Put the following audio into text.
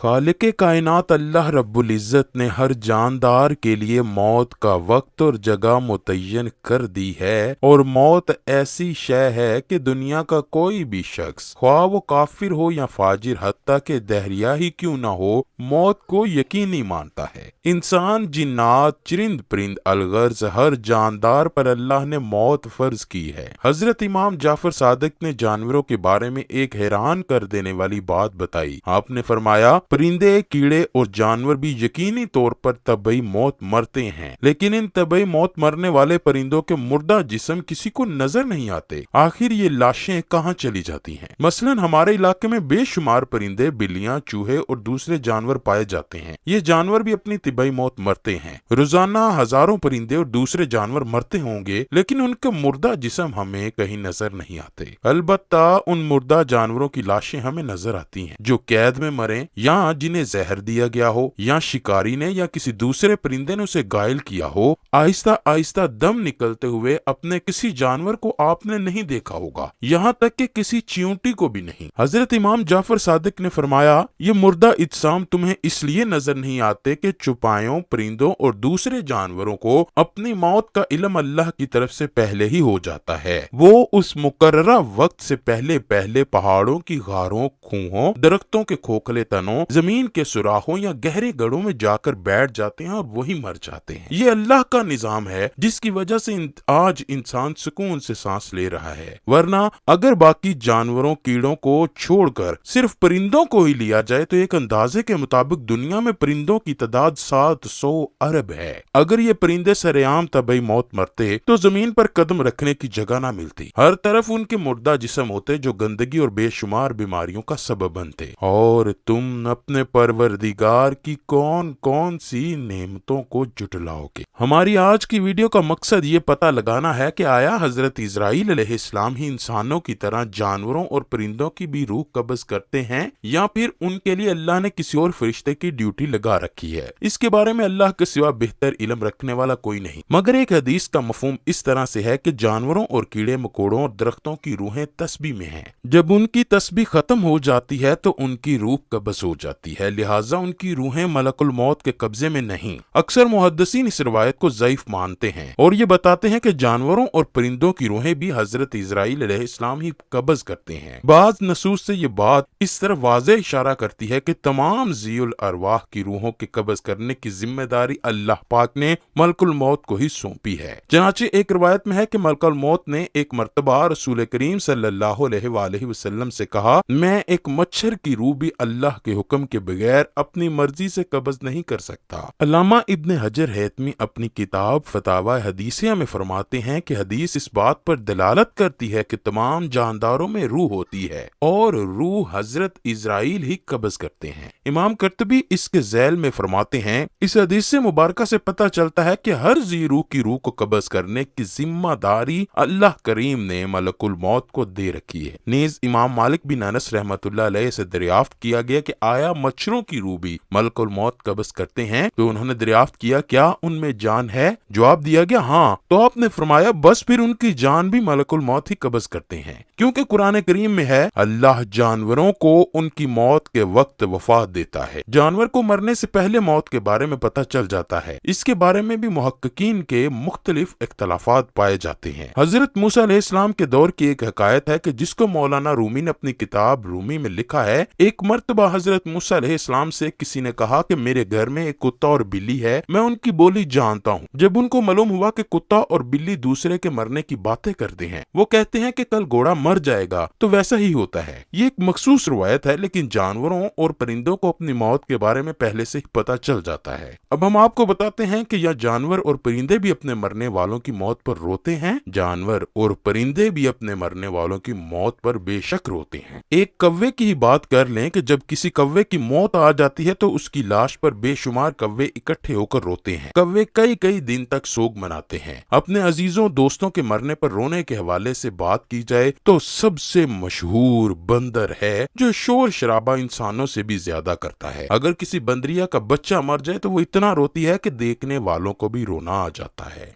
खालिक कायनात अल्लाह रब्बुल इज़्ज़त ने हर जानदार के लिए मौत का वक्त और जगह मुतय्यन कर दी है, और मौत ऐसी शय है कि दुनिया का कोई भी शख्स, ख्वाह वो काफिर हो या फाजिर, हत्ता के दहरिया ही क्यों ना हो, मौत को यकीनी मानता है। इंसान, जिन्नात, चरिंद परिंद, अलगर्ज हर जानदार पर अल्लाह ने मौत फर्ज की है। हजरत इमाम जाफर सादिक ने जानवरों के बारे में एक हैरान कर देने वाली बात बताई। आपने फरमाया, परिंदे, कीड़े और जानवर भी यकीनी तौर पर तबई मौत मरते हैं, लेकिन इन तबई मौत मरने वाले परिंदों के मुर्दा जिस्म किसी को नजर नहीं आते। आखिर ये लाशें कहाँ चली जाती हैं? मसलन हमारे इलाके में बेशुमार परिंदे, बिल्लियां, चूहे और दूसरे जानवर पाए जाते हैं। ये जानवर भी अपनी तबई मौत मरते हैं। रोजाना हजारों परिंदे और दूसरे जानवर मरते होंगे, लेकिन उनके मुर्दा जिस्म हमें कहीं नजर नहीं आते। अलबत्ता उन मुर्दा जानवरों की लाशें हमें नजर आती हैं, जो कैद में मरे, या जिन्हें जहर दिया गया हो, या शिकारी ने या किसी दूसरे परिंदे ने उसे घायल किया हो। आहिस्ता आहिस्ता दम निकलते हुए अपने किसी जानवर को आपने नहीं देखा होगा, यहाँ तक कि किसी चींटी को भी नहीं। हजरत इमाम जाफर सादिक ने फरमाया, ये मुर्दा इज्साम तुम्हें इसलिए नजर नहीं आते कि चुपायों, परिंदों और दूसरे जानवरों को अपनी मौत का इल्म अल्लाह की तरफ से पहले ही हो जाता है। वो उस मुकर्ररा वक्त से पहले पहले पहाड़ों की गारों, खूहों, दरख्तों के खोखले तनों, जमीन के सुराखों या गहरे गढ़ों में जाकर बैठ जाते हैं और वही मर जाते हैं। ये अल्लाह का निजाम है, जिसकी वजह से आज इंसान सुकून से सांस ले रहा है। वरना अगर बाकी जानवरों, कीड़ों को छोड़कर सिर्फ परिंदों को ही लिया जाए तो एक अंदाजे के मुताबिक दुनिया में परिंदों की तादाद 700 अरब है। अगर ये परिंदे सरेआम तबई मौत मरते तो जमीन पर कदम रखने की जगह ना मिलती। हर तरफ उनके मुर्दा जिस्म होते जो गंदगी और बेशुमार बीमारियों का सबब बनते। और तुम अपने परवरदिगार की कौन कौन सी नेमतों को जुटलाओगे। हमारी आज की वीडियो का मकसद ये पता लगाना है कि आया हजरत इजराइल अलैहिस्सलाम ही इंसानों की तरह जानवरों और परिंदों की भी रूह कब्ज करते हैं, या फिर उनके लिए अल्लाह ने किसी और फरिश्ते की ड्यूटी लगा रखी है। इसके बारे में अल्लाह के सिवा बेहतर इल्म रखने वाला कोई नहीं। मगर एक हदीस का मफहूम इस तरह से है कि जानवरों और कीड़े मकोड़ों और दरख्तों की रूहें तस्बीह में हैं। जब उनकी तस्बीह खत्म हो जाती है तो उनकी रूह कब्ज हो जाती है, लिहाजा उनकी रूहें मलकुल मौत के कब्जे में नहीं। अक्सर मुहद्दिसीन इस रिवायत को ज़ईफ मानते हैं और ये बताते हैं कि जानवरों और परिंदों की रूहें भी हजरत इजराइल अलैहिस्सलाम ही कब्ज करते हैं। बाज नसूस से ये बात इस तरह वाज़ेह इशारा करती है कि तमाम ज़ीउल अरवाह की रूहों के कब्ज करने की जिम्मेदारी अल्लाह पाक ने मलकुल मौत को ही सौंपी है। चनाचे एक रिवायत में है कि मलकुल मौत ने एक मर्तबा रसूल करीम सल्लल्लाहु अलैहि वसल्लम से कहा, मैं एक मच्छर की रूह भी अल्लाह के हुक्म के बगैर अपनी मर्जी से कब्ज नहीं कर सकता। अल्लामा इब्न हजर हैतमी अपनी किताब फतावा हदीसिया में फरमाते हैं कि हदीस इस बात पर दलालत करती है कि तमाम जानदारों में रूह होती है और रूह हजरत इजराइल ही कब्ज करते हैं। इमाम कर्तबी इसके झैल में फरमाते हैं, इस हदीस से मुबारका से पता चलता है कि हर जी रूह की रूह को कब्ज करने की जिम्मेदारी अल्लाह करीम ने मलकुल मौत को दे रखी है। नीज इमाम मालिक बिन अनस रहमतुल्लाह अलैह से दरियाफ्त किया गया कि आया मच्छरों की रूह भी मलकुल मौत कब्ज करते हैं? तो उन्होंने दरियाफ्त किया, क्या उनमें जान है? जवाब दिया गया, हाँ। तो आपने फरमाया, बस फिर उनकी जान भी मलकुल मौत ही कब्ज करते हैं, क्योंकि कुरान करीम में है, अल्लाह जानवरों को उनकी मौत के वक्त वफात देता है। जानवर को मरने से पहले मौत के बारे में पता चल जाता है। इसके बारे में भी मुहक्किकीन के मुख्तलिफ इख्तलाफात पाए जाते हैं। हजरत मूसा अलैहिस्सलाम के दौर की एक हकायत है कि जिसको मौलाना रूमी ने अपनी किताब रूमी में लिखा है, एक मर्तबा हजरत मूसा अलैहिस्सलाम से किसी ने कहा कि मेरे घर में एक कुत्ता और बिल्ली है, मैं उनकी बोली जानता हूँ। जब उनको मालूम हुआ कि कुत्ता और बिल्ली दूसरे के मरने की बातें करते हैं, वो कहते हैं कि कल घोड़ा मर जाएगा, तो वैसा ही होता है। ये एक मखसूस रवायत है, लेकिन जानवरों और परिंदों को अपनी मौत के बारे में पहले से ही पता चल जाता है। अब हम आपको बताते हैं कि यह जानवर और परिंदे भी अपने मरने वालों की मौत पर रोते हैं। जानवर और परिंदे भी अपने मरने वालों की मौत पर बेशक रोते हैं। एक कव्वे की ही बात कर लें कि जब किसी कव्वे की मौत आ जाती है तो उसकी लाश पर बेशुमार कव्वे इकट्ठे होकर रोते हैं। कव्वे कई कई दिन तक सोग मनाते हैं। अपने अजीजों दोस्तों के मरने पर रोने के हवाले से बात की जाए तो सबसे मशहूर बंदर है, जो शोर शराबा इंसानों से भी ज्यादा करता है। अगर किसी बंदरिया का बच्चा मर जाए तो वो इतना रोती है कि देखने वालों को भी रोना आ जाता है।